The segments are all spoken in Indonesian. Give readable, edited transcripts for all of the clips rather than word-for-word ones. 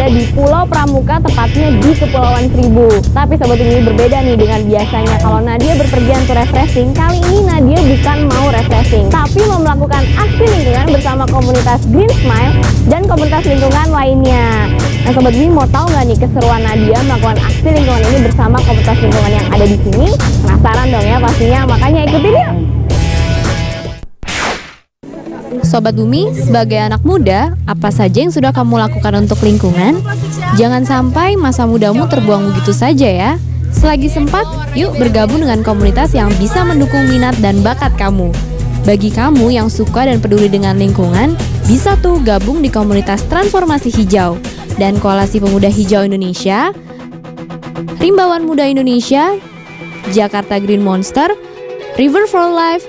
berada di Pulau Pramuka, tepatnya di Kepulauan Seribu. Tapi Sobat Bumi berbeda nih dengan biasanya. Kalau Nadia berpergian untuk refreshing, kali ini Nadia bukan mau refreshing, tapi mau melakukan aksi lingkungan bersama komunitas Green Smile dan komunitas lingkungan lainnya. Nah Sobat Bumi mau tahu nggak nih keseruan Nadia melakukan aksi lingkungan ini bersama komunitas lingkungan yang ada di sini? Penasaran dong ya pastinya, makanya ikutin yuk! Sobat Bumi, sebagai anak muda, apa saja yang sudah kamu lakukan untuk lingkungan? Jangan sampai masa mudamu terbuang begitu saja ya. Selagi sempat, yuk bergabung dengan komunitas yang bisa mendukung minat dan bakat kamu. Bagi kamu yang suka dan peduli dengan lingkungan, bisa tuh gabung di komunitas Transformasi Hijau dan Koalisi Pemuda Hijau Indonesia, Rimbawan Muda Indonesia, Jakarta Green Monster, River for Life,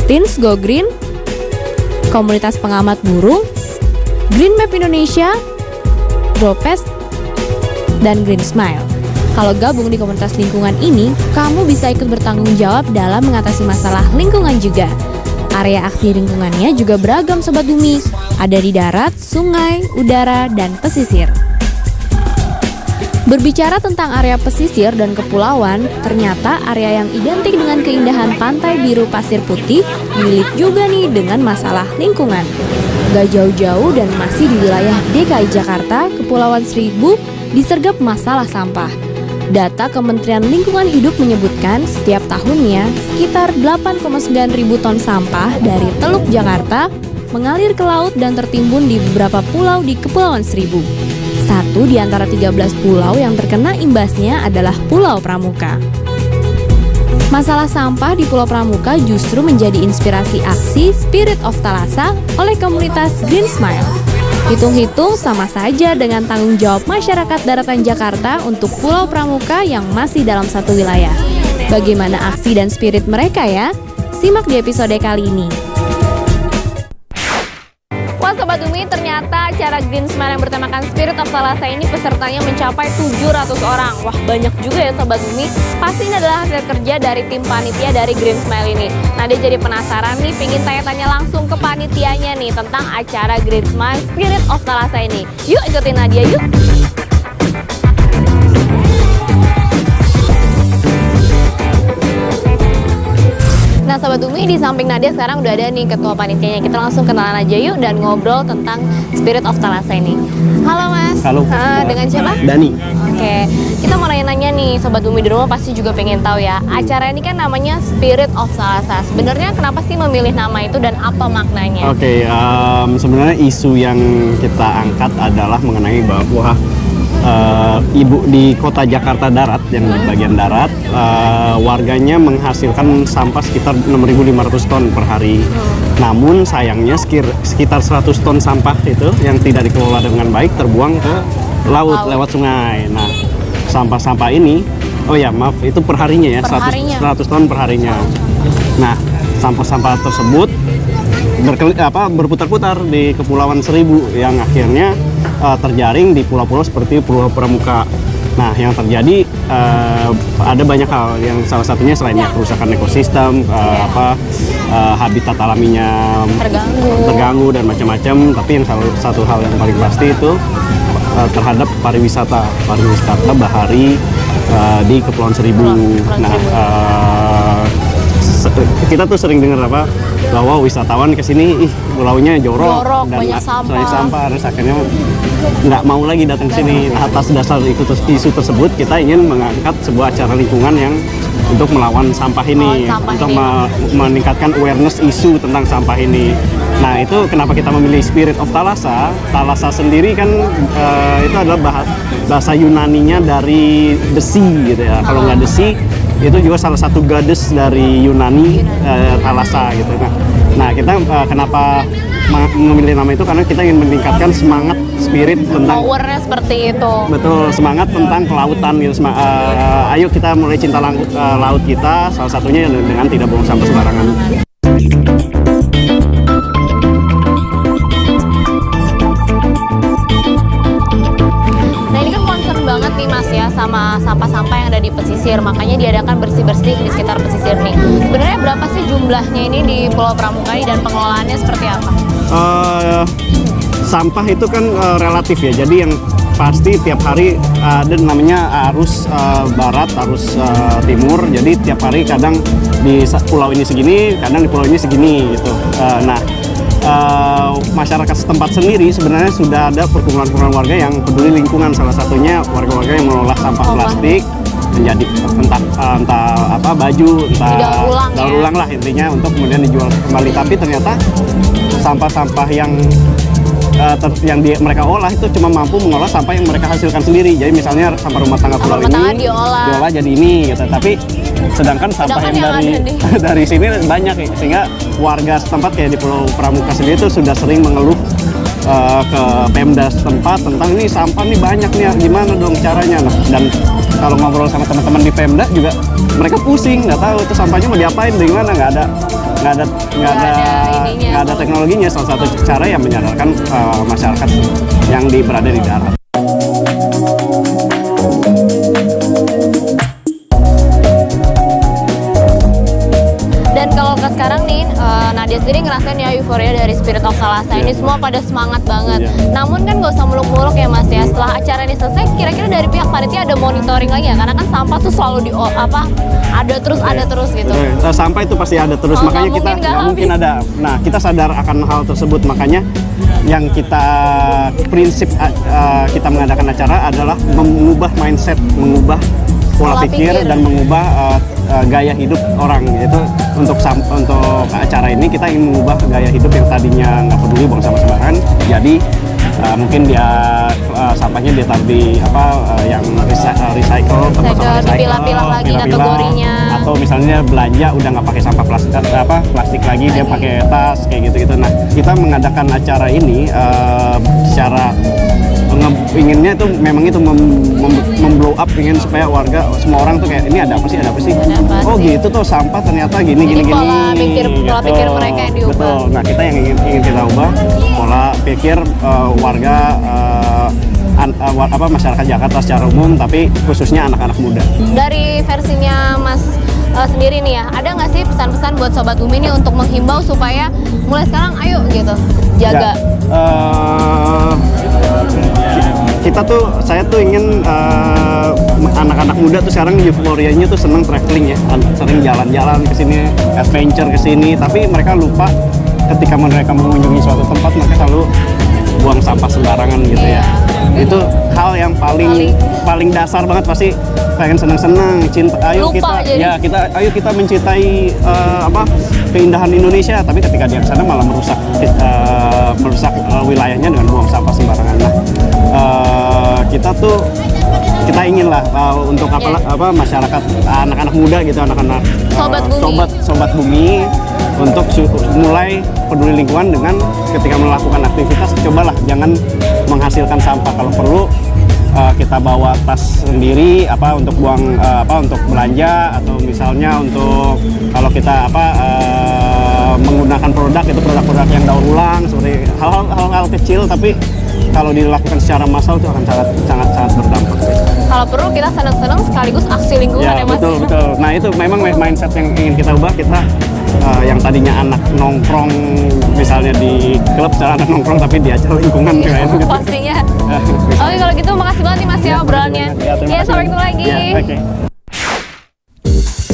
Teens Go Green, Komunitas Pengamat Burung, Green Map Indonesia, Dropest, dan Green Smile. Kalau gabung di komunitas lingkungan ini, kamu bisa ikut bertanggung jawab dalam mengatasi masalah lingkungan juga. Area aksi lingkungannya juga beragam Sobat Bumi, ada di darat, sungai, udara, dan pesisir. Berbicara tentang area pesisir dan kepulauan, ternyata area yang identik dengan keindahan pantai biru pasir putih milik juga nih dengan masalah lingkungan. Gak jauh-jauh dan masih di wilayah DKI Jakarta, Kepulauan Seribu disergap masalah sampah. Data Kementerian Lingkungan Hidup menyebutkan setiap tahunnya sekitar 8,9 ribu ton sampah dari Teluk Jakarta mengalir ke laut dan tertimbun di beberapa pulau di Kepulauan Seribu. Satu di antara 13 pulau yang terkena imbasnya adalah Pulau Pramuka. Masalah sampah di Pulau Pramuka justru menjadi inspirasi aksi Spirit of Thalassa oleh komunitas Green Smile. Hitung-hitung sama saja dengan tanggung jawab masyarakat daratan Jakarta untuk Pulau Pramuka yang masih dalam satu wilayah. Bagaimana aksi dan spirit mereka ya? Simak di episode kali ini. Wah Sobat Bumi, ternyata acara Green Smile yang bertemakan Spirit of Thalassa ini pesertanya mencapai 700 orang. Wah banyak juga ya Sobat Bumi. Pasti ini adalah hasil kerja dari tim panitia dari Green Smile ini. Nah dia jadi penasaran nih, pengen tanya-tanya langsung ke panitianya nih tentang acara Green Smile Spirit of Thalassa ini. Yuk ikutin Nadia yuk! Nah Sobat Bumi, di samping Nadia sekarang udah ada nih ketua panitianya. Kita langsung kenalan aja yuk dan ngobrol tentang Spirit of Thalassa ini. Halo Mas. Halo. Dengan siapa? Dani. Oke, kita mau nanya-nanya nih Sobat Bumi di rumah pasti juga pengen tahu ya. Acara ini kan namanya Spirit of Thalassa. Sebenarnya kenapa sih memilih nama itu dan apa maknanya? Oke, sebenarnya isu yang kita angkat adalah mengenai bahwa ibu di kota Jakarta Darat yang di bagian darat, warganya menghasilkan sampah sekitar 6.500 ton per hari. Namun sayangnya sekitar 100 ton sampah itu yang tidak dikelola dengan baik terbuang ke laut lewat sungai. Nah, sampah-sampah ini, oh ya maaf, itu per harinya ya, 100 ton per harinya. Nah, sampah-sampah tersebut berputar-putar di Kepulauan Seribu yang akhirnya terjaring di pulau-pulau seperti Pulau Pramuka. Nah, yang terjadi ada banyak hal, yang salah satunya selainnya kerusakan ekosistem, habitat alaminya terganggu dan macam-macam. Tapi yang satu hal yang paling pasti itu terhadap pariwisata bahari di Kepulauan Seribu. Nah, kita tuh sering dengar bahwa wisatawan ke sini pulaunya jorok dan banyak sampah, terus akhirnya nggak mau lagi datang ke sini. Nah, atas dasar isu tersebut kita ingin mengangkat sebuah acara lingkungan yang untuk melawan sampah ini, meningkatkan awareness isu tentang sampah ini. Nah, itu kenapa kita memilih Spirit of Thalassa. Thalassa sendiri kan itu adalah bahasa Yunaninya dari the sea gitu ya. Kalau nggak the sea, itu juga salah satu goddess dari Yunani, Thalassa gitu. Nah kita kenapa memilih nama itu karena kita ingin meningkatkan semangat spirit tentang powernya seperti itu. Betul, semangat tentang kelautan gitu. Ayo kita mulai cinta laut kita, salah satunya dengan tidak buang sampah sembarangan. Banget nih Mas ya sama sampah-sampah yang ada di pesisir, makanya diadakan bersih-bersih di sekitar pesisir nih. Sebenarnya berapa sih jumlahnya ini di Pulau Pramuka ini dan pengelolaannya seperti apa? sampah itu kan relatif ya. Jadi yang pasti tiap hari ada namanya arus barat, arus timur. Jadi tiap hari kadang di pulau ini segini, kadang di pulau ini segini gitu. Masyarakat setempat sendiri sebenarnya sudah ada perkumpulan warga yang peduli lingkungan. Salah satunya warga-warga yang mengolah sampah plastik menjadi entah apa baju, entah daur ulang lah intinya untuk kemudian dijual kembali. Tapi ternyata sampah-sampah yang mereka olah itu cuma mampu mengolah sampah yang mereka hasilkan sendiri. Jadi misalnya sampah rumah tangga pulau ini diolah jadi ini gitu. Tapi sedangkan sampah yang dari sini banyak ya, sehingga warga setempat kayak di Pulau Pramuka sendiri itu sudah sering mengeluh ke Pemda setempat tentang ini sampah nih banyak nih, gimana dong caranya. Nah, dan kalau ngobrol sama teman-teman di Pemda juga mereka pusing, nggak tahu itu sampahnya mau diapain, gimana, nggak ada teknologinya. Salah satu cara yang menyadarkan masyarakat yang berada di darat. Dan kalau ke sekarang nih, Nadia sendiri ngerasain ya euforia dari Spirit of Salasa ini semua pada semangat banget. Namun kan nggak usah muluk-muluk ya Mas ya. Setelah acara ini selesai, kira-kira dari pihak panitia ada monitoring lagi ya? Karena kan sampah tuh selalu ada terus gitu. Sampah itu pasti ada terus, makanya kita nggak mungkin ada. Nah, kita sadar akan hal tersebut, makanya yang kita prinsip kita mengadakan acara adalah mengubah mindset, mengubah pola pikir dan mengubah gaya hidup orang. Itu untuk acara ini kita ingin mengubah gaya hidup yang tadinya nggak peduli buang sampah sembarangan, jadi mungkin dia sampahnya dia taruh di yang recycle, dipilah-pilah lagi kategorinya, atau misalnya belanja udah nggak pakai sampah plastik lagi, dia pakai tas kayak gitu. Nah, kita mengadakan acara ini secara inginnya itu memang itu memblow up, ingin supaya warga semua orang tuh kayak ini ada apa sih oh gitu tuh sampah ternyata gini pola pikir mereka yang diubah. Betul. Nah, kita yang ingin kita ubah pola pikir warga masyarakat Jakarta secara umum, tapi khususnya anak-anak muda. Dari versinya Mas sendiri nih ya, ada nggak sih pesan-pesan buat Sobat Bumi nih untuk menghimbau supaya mulai sekarang ayo gitu jaga? Saya tuh ingin anak-anak muda tuh sekarang euforianya tuh seneng traveling ya, sering jalan-jalan ke sini, adventure ke sini, tapi mereka lupa ketika mereka mengunjungi suatu tempat mereka selalu buang sampah sembarangan gitu ya. Itu hal yang paling dasar banget, pasti pengen senang-senang, cinta. Ayo kita mencintai keindahan Indonesia, tapi ketika dia ke sana malah merusak wilayahnya dengan buang sampah sembarangan. Nah, kita ingin lah untuk masyarakat anak-anak muda gitu, anak-anak sobat bumi untuk mulai peduli lingkungan dengan ketika melakukan aktivitas, cobalah jangan menghasilkan sampah. Kalau perlu kita bawa tas sendiri untuk buang untuk belanja, atau misalnya untuk kalau kita menggunakan produk yang daur ulang, seperti hal-hal kecil, tapi kalau dilakukan secara massal itu akan sangat berdampak. Kalau perlu kita senang-senang sekaligus aksi lingkungan ya Mas. Betul. Nah, itu memang mindset yang ingin kita ubah. Kita yang tadinya anak nongkrong misalnya di klub, secara anak nongkrong tapi di acara lingkungan kayaknya. Pastinya. Oke, kalau gitu makasih banget nih Mas ya obrolannya. Ya, sampai ketemu lagi. Okay.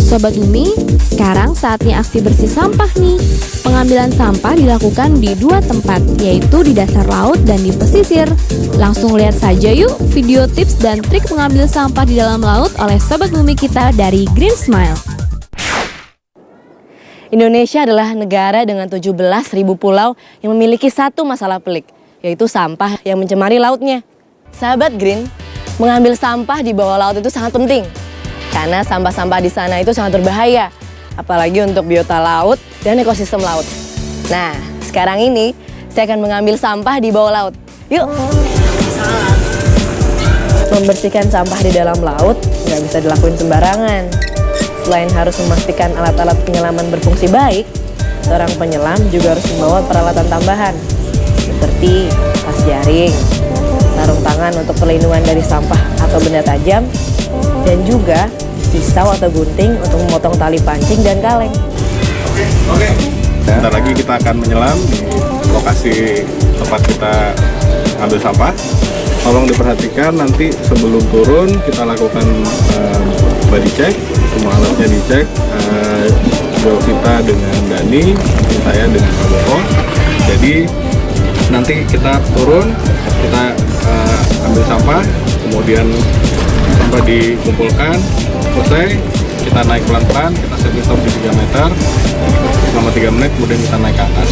Sobat Bumi, sekarang saatnya aksi bersih sampah nih. Pengambilan sampah dilakukan di 2 tempat, yaitu di dasar laut dan di pesisir. Langsung lihat saja yuk video tips dan trik mengambil sampah di dalam laut oleh Sobat Bumi kita dari Green Smile. Indonesia adalah negara dengan 17.000 pulau yang memiliki satu masalah pelik, yaitu sampah yang mencemari lautnya. Sahabat Green, mengambil sampah di bawah laut itu sangat penting, karena sampah-sampah di sana itu sangat berbahaya, apalagi untuk biota laut dan ekosistem laut. Nah, sekarang ini saya akan mengambil sampah di bawah laut. Yuk! Membersihkan sampah di dalam laut nggak bisa dilakuin sembarangan. Selain harus memastikan alat-alat penyelaman berfungsi baik, seorang penyelam juga harus membawa peralatan tambahan, seperti tas jaring, sarung tangan untuk perlindungan dari sampah atau benda tajam, dan juga pisau atau gunting untuk memotong tali pancing dan kaleng. Oke. Sebentar lagi kita akan menyelam di lokasi tempat kita ambil sampah. Tolong diperhatikan nanti sebelum turun kita lakukan body check, semua alatnya dicek. Kita dengan Dani, saya dengan Pak Boko. Jadi nanti kita turun, kita ambil sampah, kemudian sampah dikumpulkan, selesai, kita naik pelan-pelan, kita set stop di 3 meter, selama 3 menit, kemudian kita naik ke atas.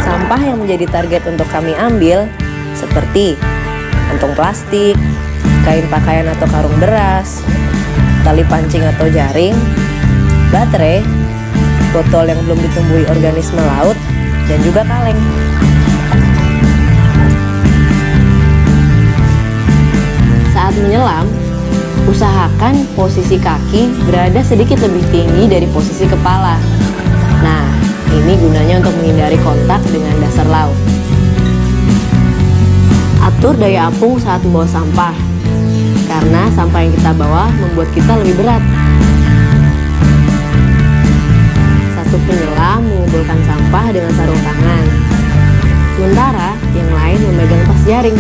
Sampah yang menjadi target untuk kami ambil seperti kantong plastik, kain pakaian atau karung beras, tali pancing atau jaring, baterai, botol yang belum ditumbuhi organisme laut, dan juga kaleng. Saat menyelam, usahakan posisi kaki berada sedikit lebih tinggi dari posisi kepala. Nah, ini gunanya untuk menghindari kontak dengan dasar laut. Atur daya apung saat membawa sampah, karena sampah yang kita bawa membuat kita lebih berat. Satu penyelam mengumpulkan sampah dengan sarung tangan, sementara yang lain memegang tas jaring.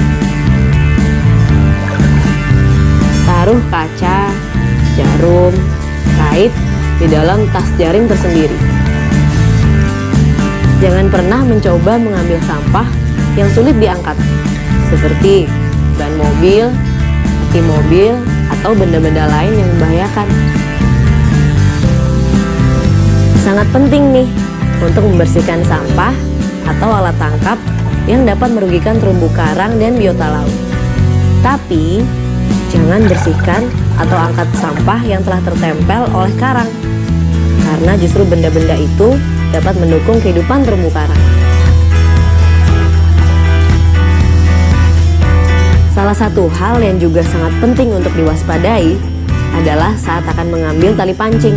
Taruh kaca, jarum, kait di dalam tas jaring tersendiri. Jangan pernah mencoba mengambil sampah yang sulit diangkat, seperti ban mobil, kaki mobil, atau benda-benda lain yang membahayakan. Sangat penting nih untuk membersihkan sampah atau alat tangkap yang dapat merugikan terumbu karang dan biota laut. Tapi, jangan bersihkan atau angkat sampah yang telah tertempel oleh karang, karena justru benda-benda itu dapat mendukung kehidupan terumbu karang. Salah satu hal yang juga sangat penting untuk diwaspadai adalah saat akan mengambil tali pancing.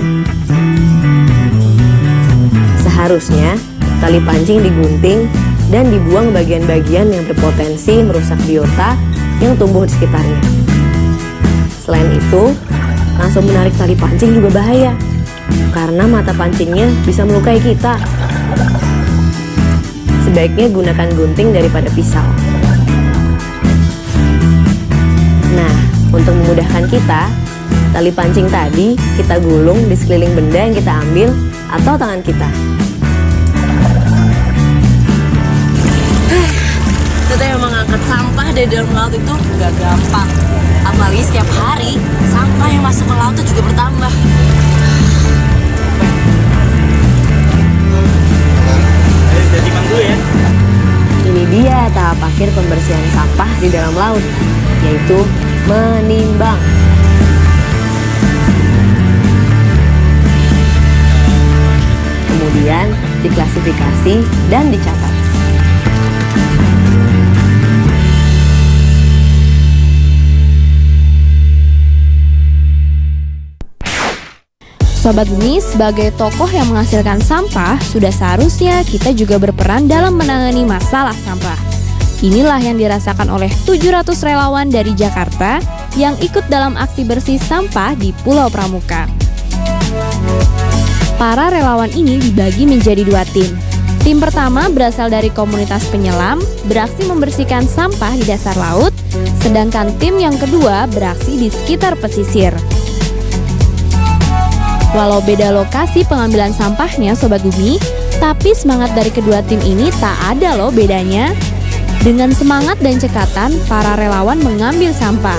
Seharusnya tali pancing digunting dan dibuang bagian-bagian yang berpotensi merusak biota yang tumbuh di sekitarnya. Selain itu, langsung menarik tali pancing juga bahaya, karena mata pancingnya bisa melukai kita. Sebaiknya gunakan gunting daripada pisau. Nah, untuk memudahkan kita, tali pancing tadi kita gulung di sekeliling benda yang kita ambil atau tangan kita. Ternyata memang angkat sampah dari dalam laut itu nggak gampang. Apalagi setiap hari, sampah yang masuk ke laut itu juga bertambah. Ini dia tahap akhir pembersihan sampah di dalam laut, yaitu menimbang. Kemudian diklasifikasi dan dicatat. Sobat Bumi, sebagai tokoh yang menghasilkan sampah, sudah seharusnya kita juga berperan dalam menangani masalah sampah. Inilah yang dirasakan oleh 700 relawan dari Jakarta yang ikut dalam aksi bersih sampah di Pulau Pramuka. Para relawan ini dibagi menjadi 2 tim. Tim pertama berasal dari komunitas penyelam, beraksi membersihkan sampah di dasar laut, sedangkan tim yang kedua beraksi di sekitar pesisir. Walau beda lokasi pengambilan sampahnya Sobat Bumi, tapi semangat dari kedua tim ini tak ada loh bedanya. Dengan semangat dan cekatan, para relawan mengambil sampah.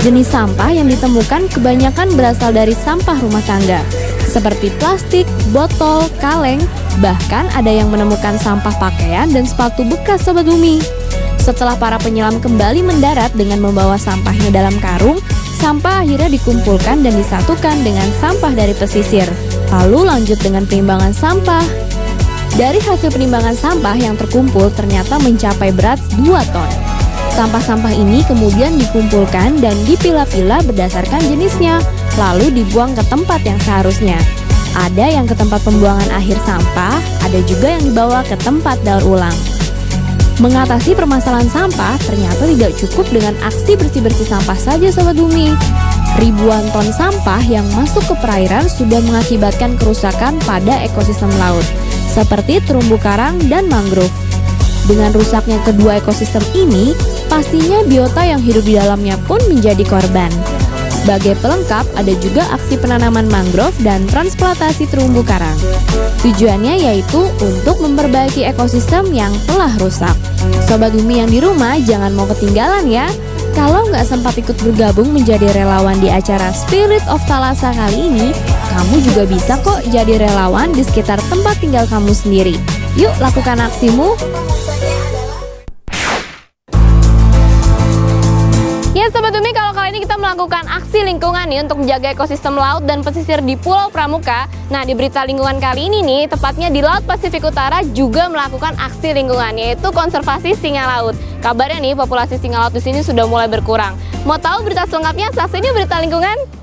Jenis sampah yang ditemukan kebanyakan berasal dari sampah rumah tangga, seperti plastik, botol, kaleng, bahkan ada yang menemukan sampah pakaian dan sepatu bekas Sobat Bumi. Setelah para penyelam kembali mendarat dengan membawa sampahnya dalam karung, sampah akhirnya dikumpulkan dan disatukan dengan sampah dari pesisir. Lalu lanjut dengan penimbangan sampah. Dari hasil penimbangan sampah yang terkumpul ternyata mencapai berat 2 ton. Sampah-sampah ini kemudian dikumpulkan dan dipilah-pilah berdasarkan jenisnya, lalu dibuang ke tempat yang seharusnya. Ada yang ke tempat pembuangan akhir sampah, ada juga yang dibawa ke tempat daur ulang. Mengatasi permasalahan sampah ternyata tidak cukup dengan aksi bersih-bersih sampah saja Sobat Bumi. Ribuan ton sampah yang masuk ke perairan sudah mengakibatkan kerusakan pada ekosistem laut, seperti terumbu karang dan mangrove. Dengan rusaknya kedua ekosistem ini, pastinya biota yang hidup di dalamnya pun menjadi korban. Sebagai pelengkap, ada juga aksi penanaman mangrove dan transplantasi terumbu karang. Tujuannya yaitu untuk memperbaiki ekosistem yang telah rusak. Sobat Bumi yang di rumah jangan mau ketinggalan ya. Kalau nggak sempat ikut bergabung menjadi relawan di acara Spirit of Thalassa kali ini, kamu juga bisa kok jadi relawan di sekitar tempat tinggal kamu sendiri. Yuk lakukan aksimu. Ya Sobat Bumi, kalau kali ini kita melakukan aksi lingkungan nih untuk menjaga ekosistem laut dan pesisir di Pulau Pramuka. Nah, di berita lingkungan kali ini nih, tepatnya di Laut Pasifik Utara juga melakukan aksi lingkungan, yaitu konservasi singa laut. Kabarnya nih, populasi singa laut di sini sudah mulai berkurang. Mau tahu berita selengkapnya? Saksinya berita lingkungan.